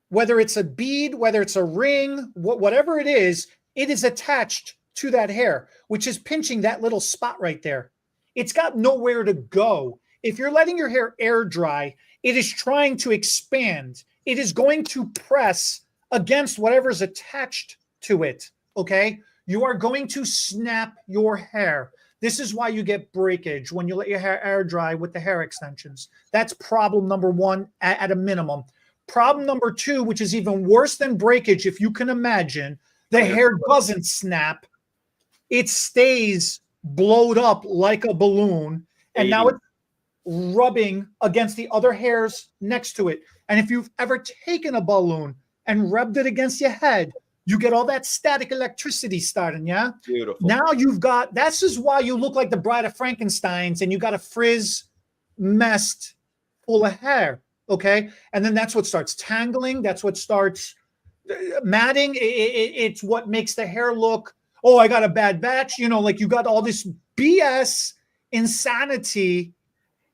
whether it's a bead, whether it's a ring, whatever it is attached to that hair, which is pinching that little spot right there. It's got nowhere to go. If you're letting your hair air dry, it is trying to expand. It is going to press against whatever's attached to it. okay, you are going to snap your hair. This is why you get breakage when you let your hair air dry with the hair extensions. That's problem number one at a minimum. Problem number two, which is even worse than breakage, if you can imagine, the hair doesn't snap. It stays blowed up like a balloon, and now it's rubbing against the other hairs next to it. And if you've ever taken a balloon and rubbed it against your head, you get all that static electricity starting, yeah? Beautiful. Now you've got, this is why you look like the Bride of Frankenstein's and you got a frizz messed full of hair, okay? And then that's what starts tangling. That's what starts matting. It's what makes the hair look, oh, I got a bad batch. You know, like you got all this BS insanity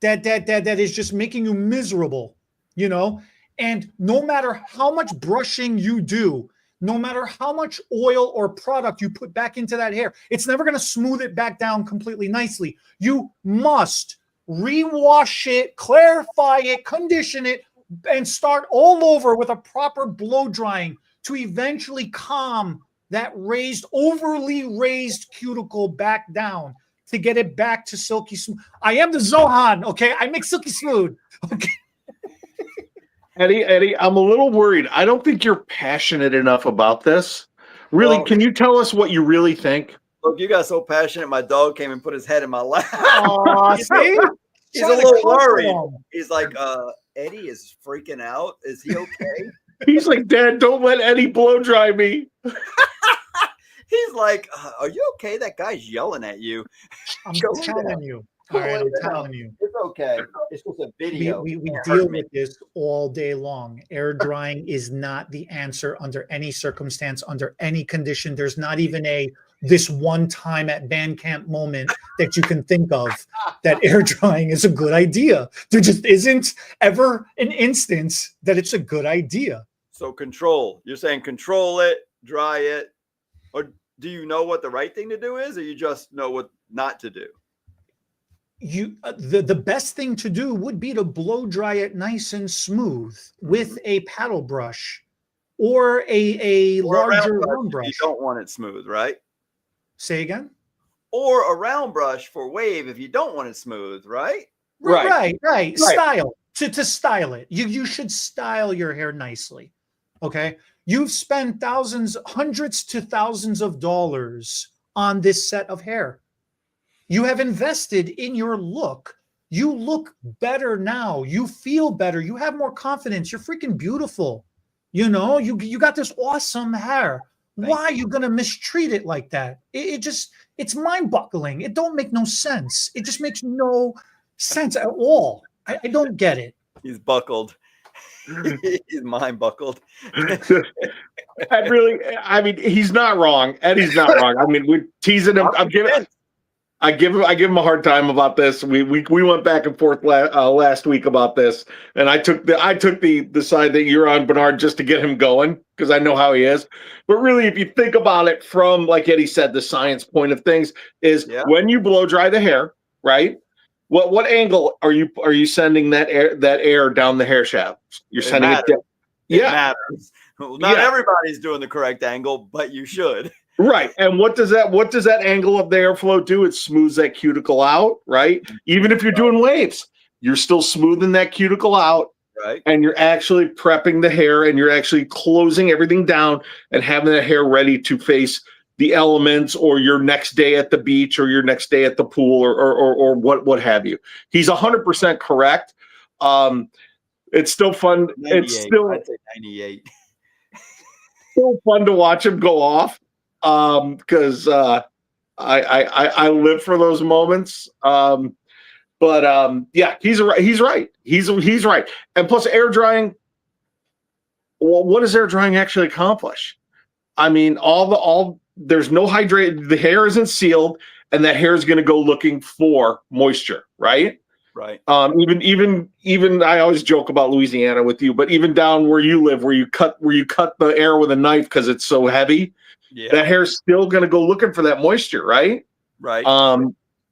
that is just making you miserable, you know? And no matter how much brushing you do, no matter how much oil or product you put back into that hair, it's never going to smooth it back down completely nicely. You must rewash it, clarify it, condition it, and start all over with a proper blow drying to eventually calm that overly raised cuticle back down to get it back to silky smooth. I am the Zohan, okay? I make silky smooth, okay? Eddie, I'm a little worried. I don't think you're passionate enough about this. Really, can you tell us what you really think? Look, you got so passionate. My dog came and put his head in my lap. Aw, see? He's a little worried. He's like, Eddie is freaking out. Is he okay? He's like, Dad, don't let Eddie blow dry me. He's like, are you okay? That guy's yelling at you. I'm telling you. All right, I'm telling you. It's okay. It's just a video. We deal with this all day long. Air drying is not the answer under any circumstance, under any condition. There's not even this one time at band camp moment that you can think of that air drying is a good idea. There just isn't ever an instance that it's a good idea. So control. You're saying control it, dry it, or do you know what the right thing to do is, or you just know what not to do? The best thing to do would be to blow dry it nice and smooth with a paddle brush or a larger round brush. You don't want it smooth, right? Say again? Or a round brush for wave if you don't want it smooth, right? Right. Style. To style it. You should style your hair nicely. Okay. You've spent hundreds to thousands of dollars on this set of hair. You have invested in your look. You look better now. You feel better. You have more confidence. You're freaking beautiful. You know, you got this awesome hair. Why are you going to mistreat it like that? It's mind-boggling. It don't make no sense. It just makes no sense at all. I don't get it. He's buckled. He's mind buckled. I mean, he's not wrong. Eddie's not wrong. I mean, we're teasing him. I give him a hard time about this. We went back and forth last week about this, and I took the side that you're on, Bernard, just to get him going because I know how he is. But really, if you think about it from, like Eddie said, the science point of things is when you blow dry the hair, right? What angle are you sending that air down the hair shaft? You're sending it down. It matters. Well, not everybody's doing the correct angle, but you should. Right. And what does that angle of the airflow do? It smooths that cuticle out, right? Even if you're doing waves, you're still smoothing that cuticle out. Right. And you're actually prepping the hair and you're actually closing everything down and having the hair ready to face the elements or your next day at the beach or your next day at the pool or what have you. He's 100% correct. It's still fun. It's still, I'd say 98. Still fun to watch him go off. Because I live for those moments. Yeah, he's right. He's right. And plus, air drying. Well, what does air drying actually accomplish? I mean, there's no hydrate. The hair isn't sealed, and that hair is going to go looking for moisture, right? Right. Even I always joke about Louisiana with you, but even down where you live, where you cut the air with a knife because it's so heavy. Yeah. That hair's still going to go looking for that moisture, right? Right.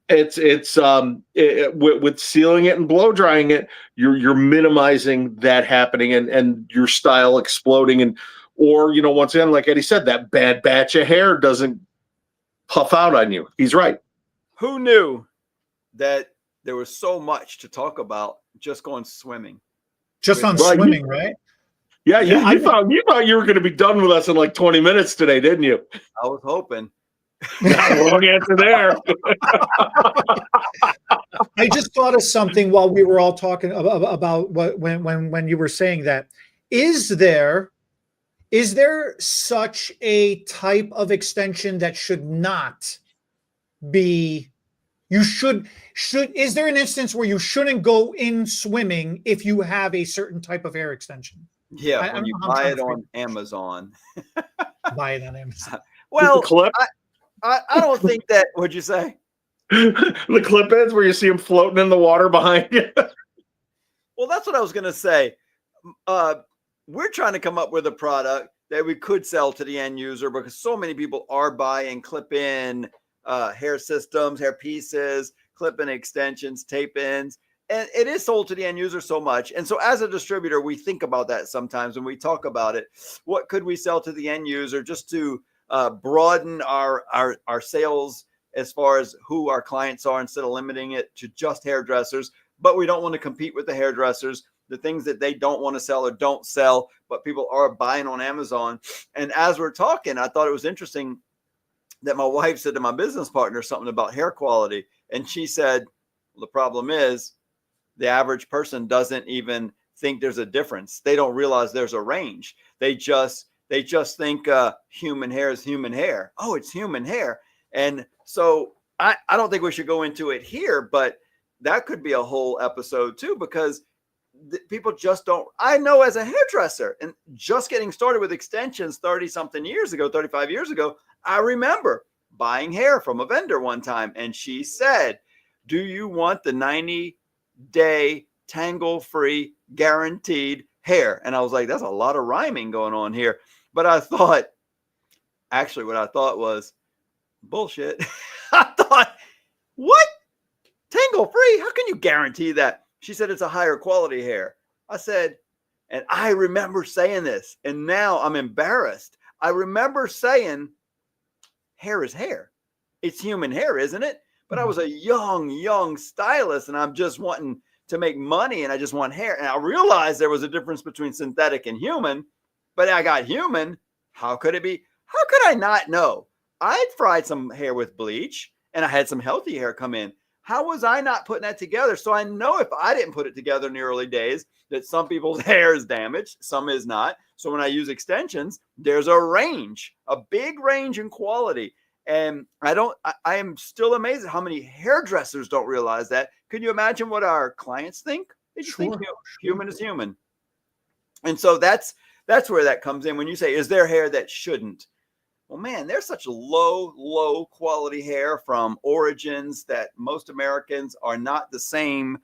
With sealing it and blow drying it, you're minimizing that happening and your style exploding. And or, you know, once again, like Eddie said, that bad batch of hair doesn't puff out on you. He's right. Who knew that there was so much to talk about just going swimming? Just on swimming, right? Yeah, you thought you were going to be done with us in like 20 minutes today, didn't you? I was hoping. Wrong answer there. I just thought of something while we were all talking about what when you were saying that. Is there such a type of extension that should not be? You should is there an instance where you shouldn't go in swimming if you have a certain type of hair extension? Yeah, when you buy it on Amazon. Buy it on Amazon. Well, I don't think that. What'd you say? The clip ends where you see them floating in the water behind you. Well, that's what I was going to say. We're trying to come up with a product that we could sell to the end user because so many people are buying clip-in hair systems, hair pieces, clip-in extensions, tape-ins, and it is sold to the end user so much. And so as a distributor, we think about that sometimes when we talk about it. What could we sell to the end user just to broaden our sales as far as who our clients are instead of limiting it to just hairdressers? But we don't want to compete with the hairdressers, the things that they don't want to sell or don't sell, but people are buying on Amazon. And as we're talking, I thought it was interesting that my wife said to my business partner something about hair quality. And she said, well, the problem is the average person doesn't even think there's a difference. They don't realize there's a range. They just think human hair is human hair. Oh, it's human hair. And so I don't think we should go into it here, but that could be a whole episode too, because people just don't. I know as a hairdresser and just getting started with extensions 35 years ago, I remember buying hair from a vendor one time. And she said, do you want the 90-day tangle-free guaranteed hair? And I was like, that's a lot of rhyming going on here. But I thought, actually, what I thought was bullshit. I thought, what? Tangle-free? How can you guarantee that? She said, it's a higher quality hair. I said, and I remember saying this, and now I'm embarrassed. I remember saying, hair is hair. It's human hair, isn't it? But I was a young stylist, and I'm just wanting to make money, and I just want hair. And I realized there was a difference between synthetic and human, but I got human. How could it be? How could I not know? I'd fried some hair with bleach, and I had some healthy hair come in. How was I not putting that together? So I know if I didn't put it together in the early days, that some people's hair is damaged, some is not. So when I use extensions, there's a range, a big range in quality. And I am still amazed at how many hairdressers don't realize that. Can you imagine what our clients think? They just think human is human. And so that's where that comes in. When you say, is there hair that shouldn't? Well, man, there's such low quality hair from origins that most Americans are not the same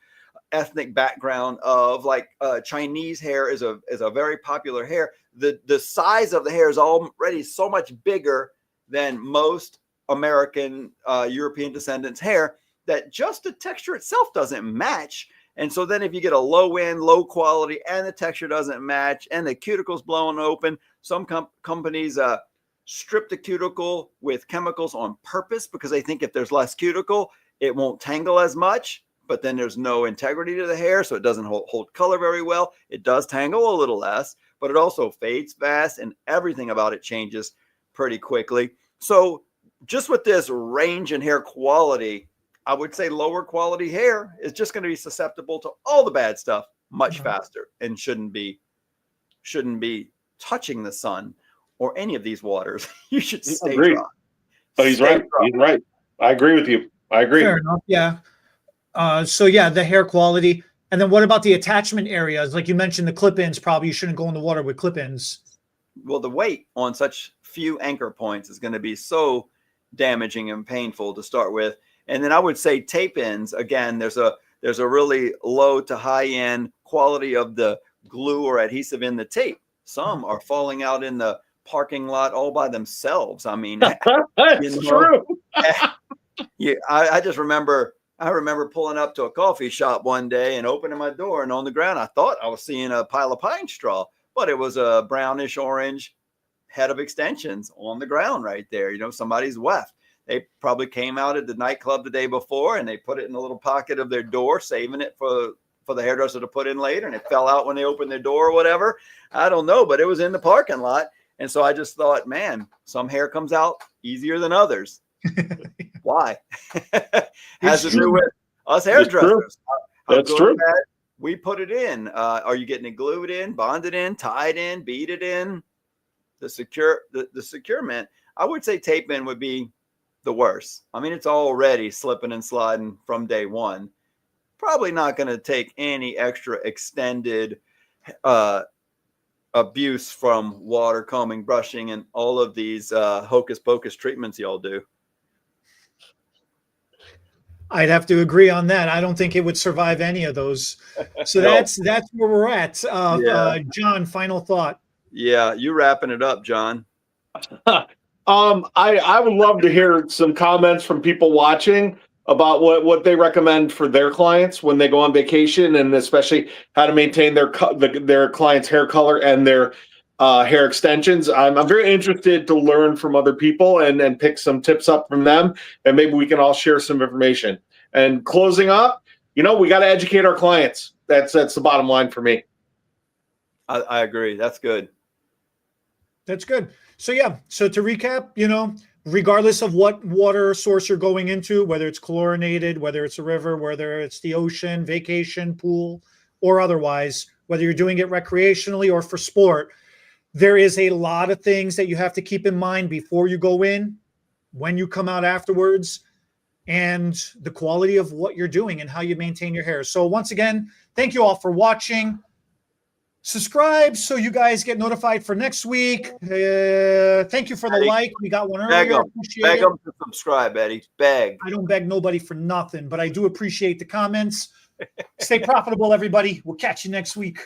ethnic background of. Like Chinese hair is a very popular hair. The size of the hair is already so much bigger than most American European descendants hair that just the texture itself doesn't match. And so then if you get a low end, low quality, and the texture doesn't match, and the cuticle's blown open, some companies strip the cuticle with chemicals on purpose because they think if there's less cuticle, it won't tangle as much. But then there's no integrity to the hair, so it doesn't hold color very well. It does tangle a little less, but it also fades fast, and everything about it changes pretty quickly. So just with this range in hair quality, I would say lower quality hair is just going to be susceptible to all the bad stuff much faster and shouldn't be touching the sun or any of these waters. You should stay dry. Oh, he's right. He's right. I agree with you. I agree. Fair enough. Yeah. So yeah, the hair quality. And then what about the attachment areas? Like you mentioned, the clip-ins, probably you shouldn't go in the water with clip-ins. Well, the weight on such few anchor points is going to be so damaging and painful to start with. And then I would say tape-ins, again, there's a really low to high end quality of the glue or adhesive in the tape. Some are falling out in the parking lot all by themselves. I mean, that's true. Yeah, I just remember pulling up to a coffee shop one day and opening my door, and on the ground, I thought I was seeing a pile of pine straw, but it was a brownish orange head of extensions on the ground right there. Somebody's weft. They probably came out at the nightclub the day before and they put it in the little pocket of their door, saving it for the hairdresser to put in later, and it fell out when they opened their door or whatever. I don't know, but it was in the parking lot. And so I just thought, man, some hair comes out easier than others. Why? Has to do with us hairdressers. That's true. We put it in. Are you getting it glued in, bonded in, tied in, beaded in? The securement, I would say tape in would be the worst. I mean, it's already slipping and sliding from day one. Probably not going to take any extra extended abuse from water, combing, brushing, and all of these hocus pocus treatments y'all do. I'd have to agree on that. I don't think it would survive any of those. So No. that's where we're at. John, final thought. Yeah, you wrapping it up, John. I would love to hear some comments from people watching about what they recommend for their clients when they go on vacation, and especially how to maintain their client's hair color and their hair extensions. I'm very interested to learn from other people and pick some tips up from them, and maybe we can all share some information. And closing up, we got to educate our clients. That's the bottom line for me. I agree. That's good. That's good. So to recap, regardless of what water source you're going into, whether it's chlorinated, whether it's a river, whether it's the ocean, vacation, pool, or otherwise, whether you're doing it recreationally or for sport, there is a lot of things that you have to keep in mind before you go in, when you come out afterwards, and the quality of what you're doing and how you maintain your hair. So once again, thank you all for watching. Subscribe so you guys get notified for next week. Thank you for the like. We got one earlier. Beg them to subscribe, Eddie. Beg. I don't beg nobody for nothing, but I do appreciate the comments. Stay profitable, everybody. We'll catch you next week.